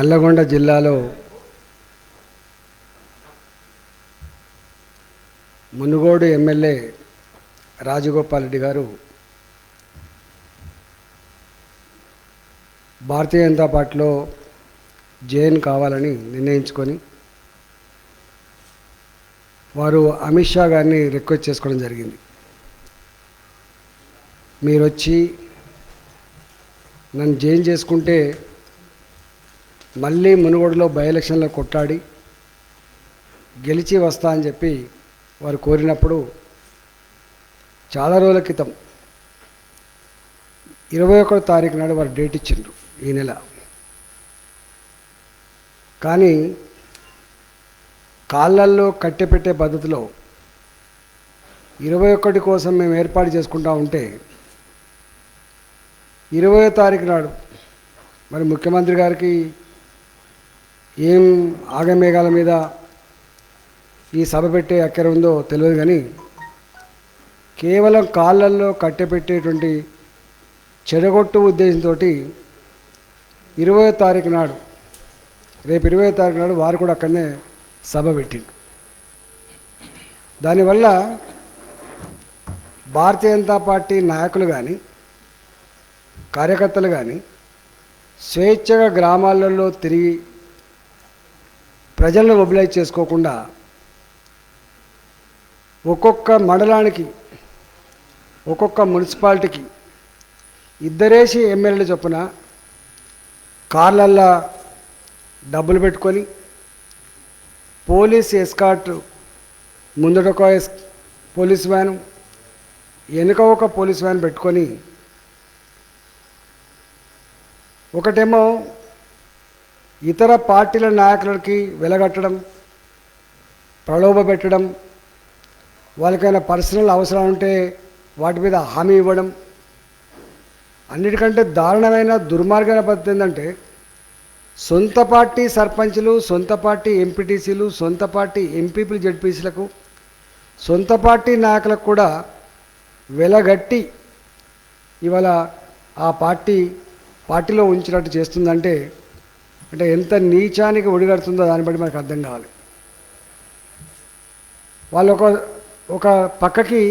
నల్లగొండ జిల్లాలో మునుగోడు ఎమ్మెల్యే రాజగోపాల్ రెడ్డి గారు భారతీయ జనతా పార్టీలో జాయిన్ కావాలని నిర్ణయించుకొని వారు అమిత్ షా గారిని రిక్వెస్ట్ చేసుకోవడం జరిగింది. మీరు వచ్చి నన్ను జాయిన్ చేసుకుంటే మళ్ళీ మునుగోడులో బై ఎలక్షన్లో కొట్టాడి గెలిచి వస్తా అని చెప్పి వారు కోరినప్పుడు చాలా రోజుల క్రితం 21వ తారీఖు నాడు వారు డేట్ ఇచ్చిండ్రు ఈ నెల. కానీ కాళ్ళల్లో కట్టెపెట్టే పద్ధతిలో 21 కోసం మేము ఏర్పాటు చేసుకుంటా ఉంటే 20వ తారీఖు నాడు మరి ముఖ్యమంత్రి గారికి ఏం ఆగమేఘాల మీద ఈ సభ పెట్టే అక్కర ఉందో తెలియదు, కానీ కేవలం కాళ్ళల్లో కట్టెపెట్టేటువంటి చెడగొట్టు ఉద్దేశంతో 20వ తారీఖు నాడు రేపు 20వ తారీఖు నాడు వారు కూడా అక్కడనే సభ పెట్టిండు. దానివల్ల భారతీయ జనతా పార్టీ నాయకులు కానీ కార్యకర్తలు కానీ స్వేచ్ఛగా గ్రామాలలో తిరిగి ప్రజలను మొబిలైజ్ చేసుకోకుండా ఒక్కొక్క మండలానికి ఒక్కొక్క మున్సిపాలిటీకి ఇద్దరేసి ఎమ్మెల్యేలు చొప్పున కార్లల్లో డబ్బులు పెట్టుకొని పోలీస్ ఎస్కార్ట్ ముందట ఒక పోలీస్ వ్యాను వెనుక ఒక పోలీస్ వ్యాన్ పెట్టుకొని ఒకటేమో ఇతర పార్టీల నాయకులకి వెలగట్టడం, ప్రలోభ పెట్టడం, వాళ్ళకైనా పర్సనల్ అవసరం ఉంటే వాటి మీద హామీ ఇవ్వడం. అన్నిటికంటే దారుణమైన దుర్మార్గమైన పద్ధతి ఏంటంటే సొంత పార్టీ సర్పంచ్లు, సొంత పార్టీ ఎంపీటీసీలు, సొంత పార్టీ ఎంపీపీలు, జడ్పీసీలకు, సొంత పార్టీ నాయకులకు కూడా వెలగట్టి ఇవాళ ఆ పార్టీలో ఉంచినట్టు చేస్తుందంటే అంటే ఎంత నీచానికి ఒడిగడుతుందో దాన్ని బట్టి మనకు అర్థం కావాలి. వాళ్ళు ఒక పక్కకి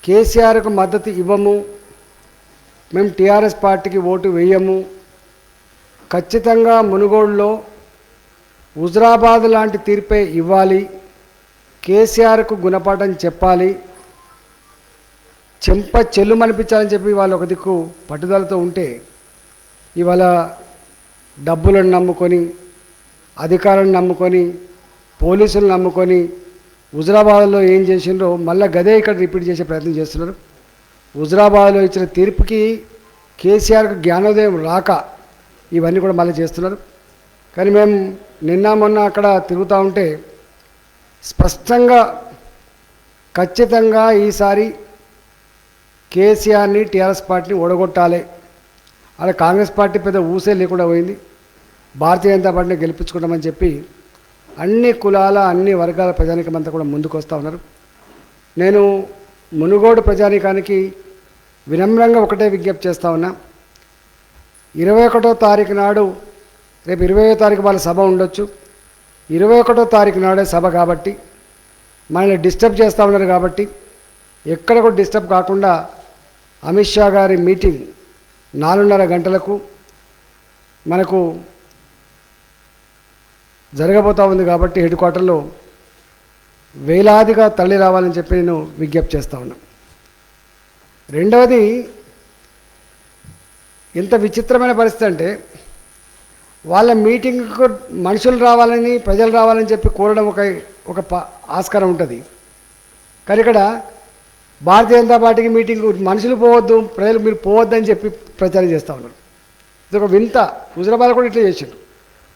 కేసీఆర్కు మద్దతు ఇవ్వము, మేము టీఆర్ఎస్ పార్టీకి ఓటు వేయము, ఖచ్చితంగా మునుగోడులో హుజురాబాద్ లాంటి తీర్పే ఇవ్వాలి, కేసీఆర్కు గుణపాఠం చెప్పాలి, చెంప చెల్లుమనిపించాలని చెప్పి వాళ్ళు ఒక దిక్కు పట్టుదలతో ఉంటే ఇవాళ డబ్బులను నమ్ముకొని, అధికారాన్ని నమ్ముకొని, పోలీసులను నమ్ముకొని హుజురాబాద్లో ఏం చేసిండ్రో మళ్ళీ గదే ఇక్కడ రిపీట్ చేసే ప్రయత్నం చేస్తున్నారు. హుజురాబాద్లో ఇచ్చిన తీర్పుకి కేసీఆర్కు జ్ఞానోదయం రాక ఇవన్నీ కూడా మళ్ళీ చేస్తున్నారు. కానీ మేము నిన్న మొన్న అక్కడ తిరుగుతూ ఉంటే స్పష్టంగా ఖచ్చితంగా ఈసారి కేసీఆర్ని టీఆర్ఎస్ పార్టీని ఓడగొట్టాలి, అలా కాంగ్రెస్ పార్టీ పెద్ద ఊసే లేకుండా పోయింది, భారతీయ జనతా పార్టీని గెలిపించుకుంటామని చెప్పి అన్ని కులాల అన్ని వర్గాల ప్రజానీకమంతా కూడా ముందుకు వస్తూ ఉన్నారు. నేను మునుగోడు ప్రజానీకానికి వినమ్రంగా ఒకటే విజ్ఞప్తి చేస్తూ ఉన్నా, 21వ తారీఖు నాడు రేపు 20వ తారీఖు వాళ్ళ సభ ఉండొచ్చు, 21వ తారీఖు నాడే సభ కాబట్టి మనల్ని డిస్టర్బ్ చేస్తూ ఉన్నారు కాబట్టి ఎక్కడ కూడా డిస్టర్బ్ కాకుండా అమిత్ షా గారి మీటింగ్ 4:30 గంటలకు మనకు జరగబోతూ ఉంది కాబట్టి హెడ్ క్వార్టర్లో వేలాదిగా తరలి రావాలని చెప్పి నేను విజ్ఞప్తి చేస్తూ ఉన్నా. రెండవది, ఎంత విచిత్రమైన పరిస్థితి అంటే వాళ్ళ మీటింగ్కు మనుషులు రావాలని, ప్రజలు రావాలని చెప్పి కోరడం ఒక ఆస్కారం ఉంటుంది. కానీ ఇక్కడ భారతీయ జనతా పార్టీకి మీటింగ్ మనుషులు పోవద్దు, ప్రజలు మీరు పోవద్దని చెప్పి ప్రచారం చేస్తూ ఉన్నారు. ఇది ఒక వింత. హుజురాబాద్ కూడా ఇట్లా చేసిండు.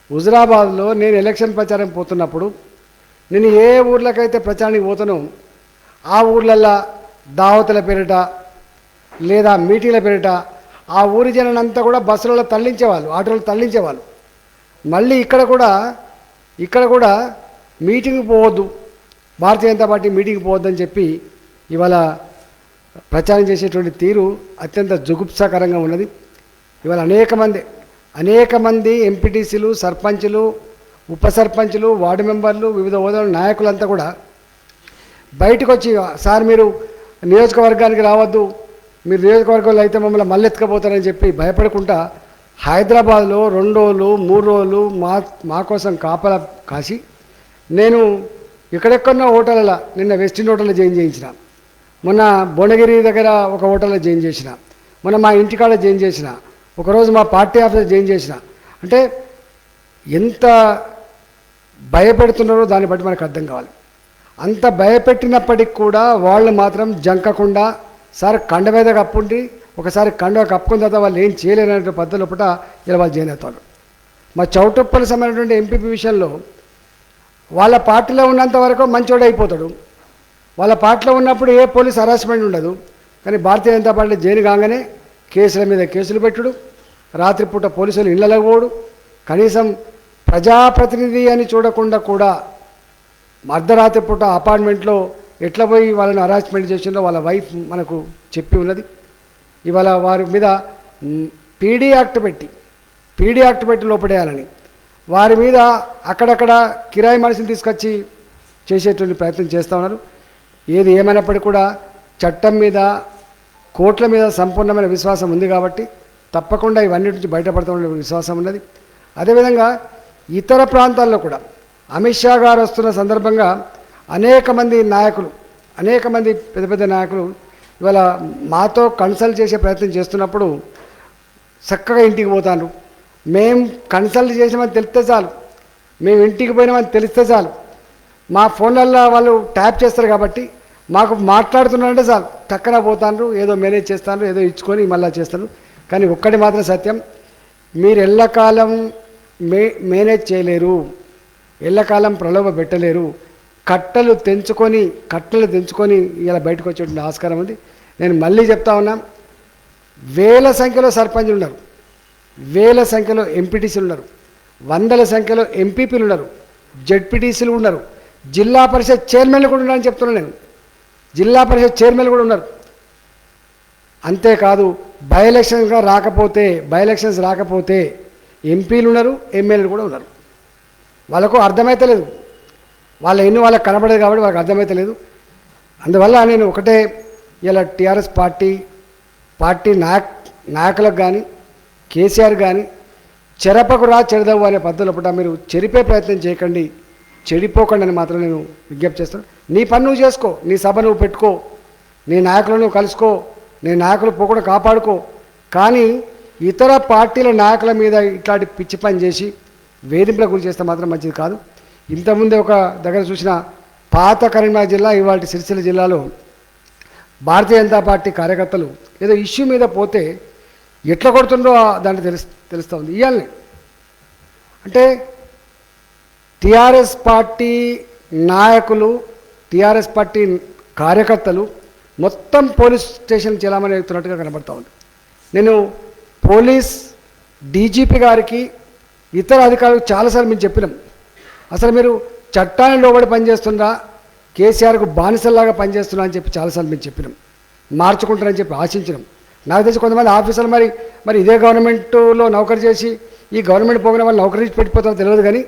హుజురాబాద్లో నేను ఎలక్షన్ ప్రచారం పోతున్నప్పుడు నేను ఏ ఊర్లకైతే ప్రచారానికి పోతానో ఆ ఊర్లల్లో దావతుల పేరిట లేదా మీటింగ్ల పేరిట ఆ ఊరి జనంతా కూడా బస్సులలో తరలించేవాళ్ళు, ఆటోలు తరలించేవాళ్ళు. మళ్ళీ ఇక్కడ కూడా మీటింగ్కి పోవద్దు, భారతీయ జనతా పార్టీ మీటింగ్కి పోవద్దని చెప్పి ఇవాళ ప్రచారం చేసేటువంటి తీరు అత్యంత జుగుప్సాకరంగా ఉన్నది. ఇవాళ అనేక మంది అనేక మంది ఎంపీటీసీలు, సర్పంచులు, ఉప సర్పంచులు, వార్డు మెంబర్లు, వివిధ హోదాల నాయకులంతా కూడా బయటకు వచ్చి, సార్ మీరు నియోజకవర్గానికి రావద్దు, మీరు నియోజకవర్గంలో అయితే మమ్మల్ని మళ్ళెత్తుకపోతారని చెప్పి భయపడకుండా హైదరాబాద్లో 2 రోజులు 3 రోజులు మా కోసం కాపలా కాసి, నేను ఎక్కడెక్కడో హోటళ్ళ, నిన్న వెస్టిన్ హోటల్లో జాయిన్ చేయించిన, మొన్న భువనగిరి దగ్గర ఒక హోటల్లో జాయిన్ చేసిన, మొన్న మా ఇంటికాడ జాయిన్ చేసిన, ఒకరోజు మా పార్టీ ఆఫీస్ జాయిన్ చేసిన. అంటే ఎంత భయపెడుతున్నారో దాన్ని బట్టి మనకు అర్థం కావాలి. అంత భయపెట్టినప్పటికి కూడా వాళ్ళు మాత్రం జంకకుండా, సార్ కండ మీద కప్పుండి, ఒకసారి కండ కప్పుకున్న తర్వాత వాళ్ళు ఏం చేయలేనటువంటి పద్ధతి లోపల ఇలా వాళ్ళు జాయిన్ అవుతారు. మా చౌటుప్పల సంబంధించినటువంటి ఎంపీపీ విషయంలో వాళ్ళ పార్టీలో ఉన్నంత వరకు మంచోడు అయిపోతాడు, వాళ్ళ పార్టీలో ఉన్నప్పుడు ఏ పోలీస్ హరాస్మెంట్ ఉండదు. కానీ భారతీయ జనతా పార్టీ జైలు కాగానే కేసుల మీద కేసులు పెట్టుడు, రాత్రిపూట పోలీసులు ఇళ్లలో పోడు, కనీసం ప్రజాప్రతినిధి అని చూడకుండా కూడా అర్ధరాత్రి పూట అపార్ట్మెంట్లో ఎట్లా పోయి వాళ్ళని హరాస్మెంట్ చేసిందో వాళ్ళ వైఫ్ మనకు చెప్పి ఉన్నది. ఇవాళ వారి మీద పీడీ యాక్ట్ పెట్టి లోపడేయాలని, వారి మీద అక్కడక్కడ కిరాయి మనిషిని తీసుకొచ్చి చేసేటువంటి ప్రయత్నం చేస్తూ ఉన్నారు. ఏది ఏమైనప్పటికీ కూడా చట్టం మీద, కోర్టుల మీద సంపూర్ణమైన విశ్వాసం ఉంది కాబట్టి తప్పకుండా ఇవన్నీ నుంచి బయటపడతామనే విశ్వాసం ఉన్నది. అదేవిధంగా ఇతర ప్రాంతాల్లో కూడా అమిత్ షా గారు వస్తున్న సందర్భంగా అనేక మంది పెద్ద పెద్ద నాయకులు ఇవాళ మాతో కన్సల్ట్ చేసే ప్రయత్నం చేస్తున్నప్పుడు చక్కగా ఇంటికి పోతాను. మేము కన్సల్ట్ చేసామని తెలిస్తే చాలు, మేము ఇంటికి పోయినామని తెలిస్తే చాలు, మా ఫోన్లలో వాళ్ళు ట్యాప్ చేస్తారు కాబట్టి మాకు మాట్లాడుతున్నారంటే చాలు టక్కన పోతాను, ఏదో మేనేజ్ చేస్తాను, ఏదో ఇచ్చుకొని మళ్ళీ చేస్తాను. కానీ ఒక్కటి మాత్రం సత్యం, మీరు ఎల్లకాలం మేనేజ్ చేయలేరు, ఎల్లకాలం ప్రలోభ పెట్టలేరు. కట్టలు తెంచుకొని ఇలా బయటకు వచ్చేటువంటి ఆస్కారం ఉంది. నేను మళ్ళీ చెప్తా ఉన్నా, వేల సంఖ్యలో సర్పంచులు ఉన్నారు, వేల సంఖ్యలో ఎంపీటీసీలు ఉన్నారు, వందల సంఖ్యలో ఎంపీపీలు ఉన్నారు, జెడ్పీటీసీలు ఉన్నారు, జిల్లా పరిషత్ చైర్మన్లు కూడా ఉన్నారని చెప్తున్నాను నేను. జిల్లా పరిషత్ చైర్మన్లు కూడా ఉన్నారు. అంతేకాదు బై ఎలక్షన్స్ రాకపోతే ఎంపీలు ఉన్నారు, ఎమ్మెల్యేలు కూడా ఉన్నారు. వాళ్ళకు అర్థమైతలేదు, వాళ్ళ ఎన్ని వాళ్ళకి కనబడదు కాబట్టి వాళ్ళకి అర్థమైతలేదు. అందువల్ల నేను ఒకటే ఇలా టీఆర్ఎస్ పార్టీ నాయకులకు కానీ కేసీఆర్ కానీ చెరపకు రా చెడదవు అనే పద్ధతులు మీరు చెరిపే ప్రయత్నం చేయకండి, చెడిపోకండి అని మాత్రం నేను విజ్ఞప్తి చేస్తాను. నీ పని నువ్వు చేసుకో, నీ సభ నువ్వు పెట్టుకో, నీ నాయకులను కలుసుకో, నీ నాయకులు పోకుండా కాపాడుకో. కానీ ఇతర పార్టీల నాయకుల మీద ఇట్లాంటి పిచ్చి పని చేసి వేధింపులకు గురి చేస్తే మాత్రం మంచిది కాదు. ఇంతకుముందే ఒక దగ్గర చూసిన పాత కరీంనగర్ జిల్లా, ఇవాళ సిరిసిల్ల జిల్లాలో భారతీయ జనతా పార్టీ కార్యకర్తలు ఏదో ఇష్యూ మీద పోతే ఎట్లా కొడుతుండో దాన్ని తెలుస్తూ ఉంది. ఇవాళనే అంటే టీఆర్ఎస్ పార్టీ నాయకులు, టీఆర్ఎస్ పార్టీ కార్యకర్తలు మొత్తం పోలీస్ స్టేషన్ చెలామణి అవుతున్నట్టుగా కనబడుతూ ఉంది. నేను పోలీస్ డీజీపీ గారికి, ఇతర అధికారులకు చాలాసార్లు మేము చెప్పినాం, అసలు మీరు చట్టాన్ని లోబడి పనిచేస్తుందా, కేసీఆర్కు బానిసల్లాగా పనిచేస్తున్నా అని చెప్పి చాలాసార్లు మేము చెప్పినాం, మార్చుకుంటారని చెప్పి ఆశించినాం. నాకు తెలిసి కొంతమంది ఆఫీసర్లు మరి ఇదే గవర్నమెంట్లో నౌకరీ చేసి ఈ గవర్నమెంట్ పోగిన వాళ్ళు నౌకరీ పెట్టిపోతారో తెలియదు. కానీ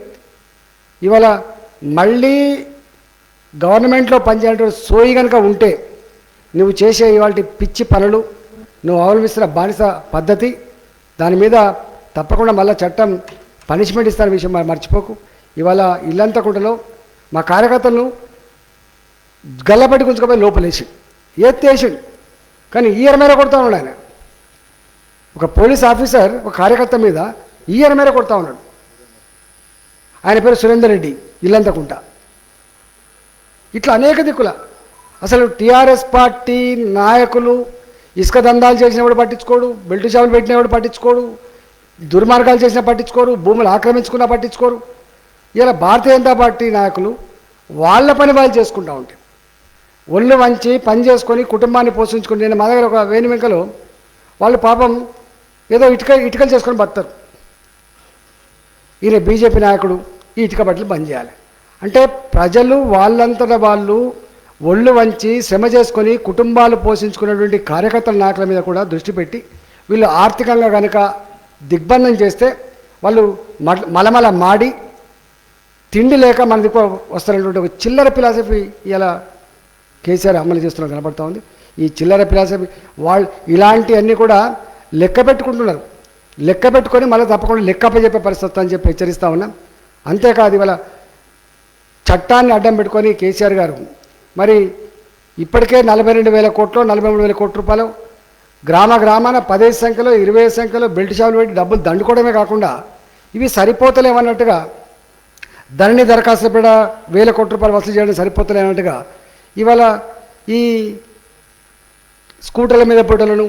ఇవాళ మళ్ళీ గవర్నమెంట్లో పనిచేయడం సోయి కనుక ఉంటే నువ్వు చేసే ఇవాళ పిచ్చి పనులు, నువ్వు అవలంబిస్తున్న బానిస పద్ధతి, దాని మీద తప్పకుండా మళ్ళీ చట్టం పనిష్మెంట్ ఇస్తాన విషయం మర్చిపోకు. ఇవాళ ఇల్లంతకుంటలో మా కార్యకర్తలను గల్లబట్టి గుంజుకపోయి లోపలేసి ఎత్తేసి, కానీ ఈయర్ మేర కొడతా ఉన్నాడు ఆయన. ఒక పోలీస్ ఆఫీసర్ ఒక కార్యకర్త మీద ఈయర్ మేర కొడతా ఉన్నాడు. ఆయన పేరు సురేందర్ రెడ్డి, ఇల్లంతకుంట. ఇట్లా అనేక దిక్కుల అసలు టీఆర్ఎస్ పార్టీ నాయకులు ఇసుక దందాలు చేసినప్పుడు పట్టించుకోడు, బెల్ట్ షాపులు పెట్టినప్పుడు పట్టించుకోడు, దుర్మార్గాలు చేసినా పట్టించుకోరు, భూములు ఆక్రమించుకున్నా పట్టించుకోరు. ఇలా భారతీయ జనతా పార్టీ నాయకులు వాళ్ళ పని వాళ్ళు చేసుకుంటూ ఉంటారు, ఒళ్ళు వంచి పని చేసుకొని కుటుంబాన్ని పోషించుకుని. నేను మా దగ్గర ఒక వేణువెంకలో వాళ్ళు పాపం ఏదో ఇటుకలు చేసుకొని బతారు. ఈయన బీజేపీ నాయకుడు ఈ ఇటుక బట్టలు బంద్ చేయాలి అంటే ప్రజలు వాళ్ళంతటా వాళ్ళు ఒళ్ళు వంచి శ్రమ చేసుకొని కుటుంబాలు పోషించుకున్నటువంటి కార్యకర్తల నాయకుల మీద కూడా దృష్టి పెట్టి వీళ్ళు ఆర్థికంగా కనుక దిగ్బంధం చేస్తే వాళ్ళు మలమల మాడి తిండి లేక మన దిక్కు వస్తున్నటువంటి ఒక చిల్లర ఫిలాసఫీ ఇలా కేసీఆర్ అమలు చేస్తున్న కనబడుతూ ఉంది. ఈ చిల్లర ఫిలాసఫీ వాళ్ళు ఇలాంటివన్నీ కూడా లెక్క పెట్టుకుంటున్నారు. లెక్క పెట్టుకొని మళ్ళీ తప్పకుండా లెక్కప్పచెప్పే పరిస్థితి అని చెప్పి హెచ్చరిస్తూ ఉన్నాం. అంతేకాదు ఇవాళ చట్టాన్ని అడ్డం పెట్టుకొని కేసీఆర్ గారు మరి ఇప్పటికే 42,000 కోట్లు 43,000 కోట్ల రూపాయలు గ్రామాన 15 సంఖ్యలో 20 సంఖ్యలో బెల్ట్ షాపులు పెట్టి డబ్బులు దండుకోవడమే కాకుండా ఇవి సరిపోతలేమన్నట్టుగా ధరణి దరఖాస్తు పెడ 1,000 కోట్ల రూపాయలు వసూలు చేయడం సరిపోతలేనట్టుగా ఇవాళ ఈ స్కూటర్ల మీద పోటలను,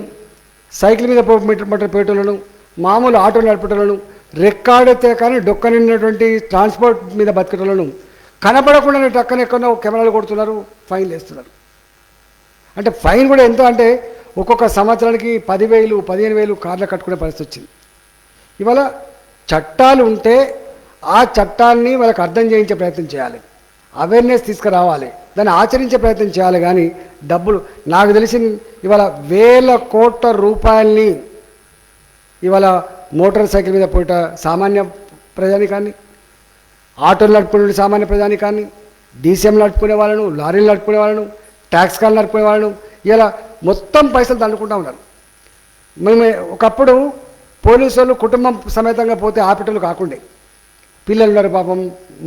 సైకిల్ మీద పోటలను, మామూలు ఆటోలు నడిపేటలను, రెక్కాడితే కానీ డొక్క నిన్నటువంటి ట్రాన్స్పోర్ట్ మీద బతికేటలను కనపడకుండా టక్కనెక్కడో కెమెరాలు కొడుతున్నారు, ఫైన్లు వేస్తున్నారు. అంటే ఫైన్ కూడా ఎంతో అంటే ఒక్కొక్క సంవత్సరానికి 10,000 15,000 కార్లు కట్టుకునే పరిస్థితి వచ్చింది. ఇవాళ చట్టాలు ఉంటే ఆ చట్టాన్ని వాళ్ళకి అర్థం చేయించే ప్రయత్నం చేయాలి, అవేర్నెస్ తీసుకురావాలి, దాన్ని ఆచరించే ప్రయత్నం చేయాలి. కానీ డబ్బులు నాకు తెలిసి ఇవాళ 1,000 కోట్ల రూపాయలని ఇవాళ మోటార్ సైకిల్ మీద పోయిట సామాన్య ప్రజానికాన్ని, ఆటోలు నడుపుకునే సామాన్య ప్రజానికాన్ని, డీసీఎం నడుపుకునే వాళ్ళను, లారీలు నడుపుకునే వాళ్ళను, ట్యాక్స్ కార్లు నడుపుకునే వాళ్ళను ఇలా మొత్తం పైసలు దండుకుంటూ ఉన్నారు. మేము ఒకప్పుడు పోలీసు వాళ్ళు కుటుంబం సమేతంగా పోతే ఆపేటోళ్ళు కాకుండే, పిల్లలు ఉన్నారు పాపం,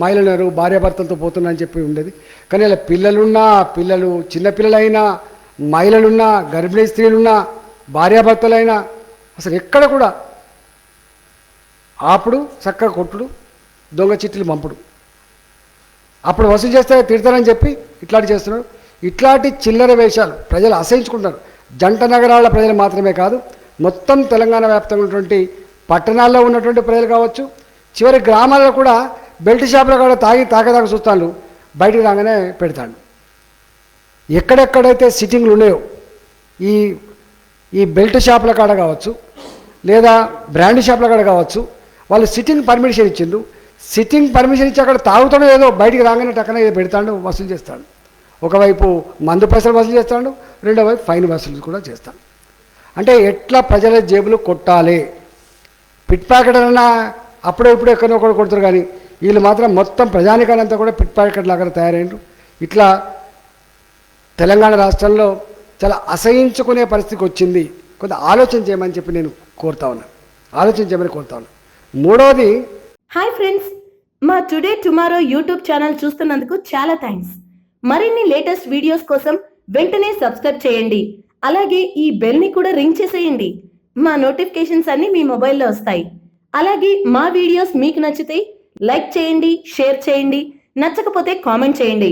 మహిళలు ఉన్నారు, భార్యాభర్తలతో పోతున్నా అని చెప్పి ఉండేది. కానీ ఇలా పిల్లలు చిన్నపిల్లలైనా, మహిళలున్నా, గర్భిణీ స్త్రీలున్నా, భార్యాభర్తలైనా అసలు ఎక్కడ కూడా ఆపుడు, చక్కగా కొట్టుడు, దొంగ చిట్టులు పంపుడు, అప్పుడు వసూలు చేస్తే తిడతారని చెప్పి ఇట్లాంటి చేస్తున్నారు. ఇట్లాంటి చిల్లర వేషాలు ప్రజలు అసహించుకుంటారు. జంట నగరాల ప్రజలు మాత్రమే కాదు, మొత్తం తెలంగాణ వ్యాప్తంగా ఉన్నటువంటి పట్టణాల్లో ఉన్నటువంటి ప్రజలు కావచ్చు, చివరి గ్రామాల్లో కూడా బెల్ట్ షాపులో కూడా తాగదాకా చూస్తాను, బయటికి రాగానే పెడతాడు. ఎక్కడెక్కడైతే సిట్టింగ్లు ఉన్నాయో ఈ బెల్ట్ షాపుల కాడ కావచ్చు, లేదా బ్రాండ్ షాపుల కాడ కావచ్చు, వాళ్ళు సిట్టింగ్ పర్మిషన్ ఇచ్చిండు. సిట్టింగ్ పర్మిషన్ ఇచ్చి అక్కడ తాగుతాడో ఏదో బయటికి రాగానే టక్కన ఏదో పెడతాడు, వసూలు చేస్తాడు. ఒకవైపు మందు పైసలు వసూలు చేస్తాడు, రెండో వైపు ఫైన్ వసూలు కూడా చేస్తాడు. అంటే ఎట్లా ప్రజల జేబులు కొట్టాలి, పిట్ ప్యాకెట్ అన్నా అప్పుడే ఇప్పుడు ఎక్కడో ఒకటి కొడతారు. కానీ వీళ్ళు మాత్రం మొత్తం ప్రజానికానంతా కూడా పిట్ ప్యాకెట్ లాగా తయారైండ్రు. ఇట్లా తెలంగాణ రాష్ట్రంలో చాలా అసహించుకునే పరిస్థితికి వచ్చింది. కొంత ఆలోచన చేయమని చెప్పి నేను కోరుతా ఉన్నాను. మూడవది, హాయ్ ఫ్రెండ్స్, మా టుడే టుమారో యూట్యూబ్ ఛానల్ చూస్తున్నందుకు చాలా థ్యాంక్స్. మరిన్ని లేటెస్ట్ వీడియోస్ కోసం వెంటనే సబ్స్క్రైబ్ చేయండి. అలాగే ఈ బెల్ ని కూడా రింగ్ చేసేయండి. మా నోటిఫికేషన్స్ అన్ని మీ మొబైల్లో వస్తాయి. అలాగే మా వీడియోస్ మీకు నచ్చితే లైక్ చేయండి, షేర్ చేయండి, నచ్చకపోతే కామెంట్ చేయండి.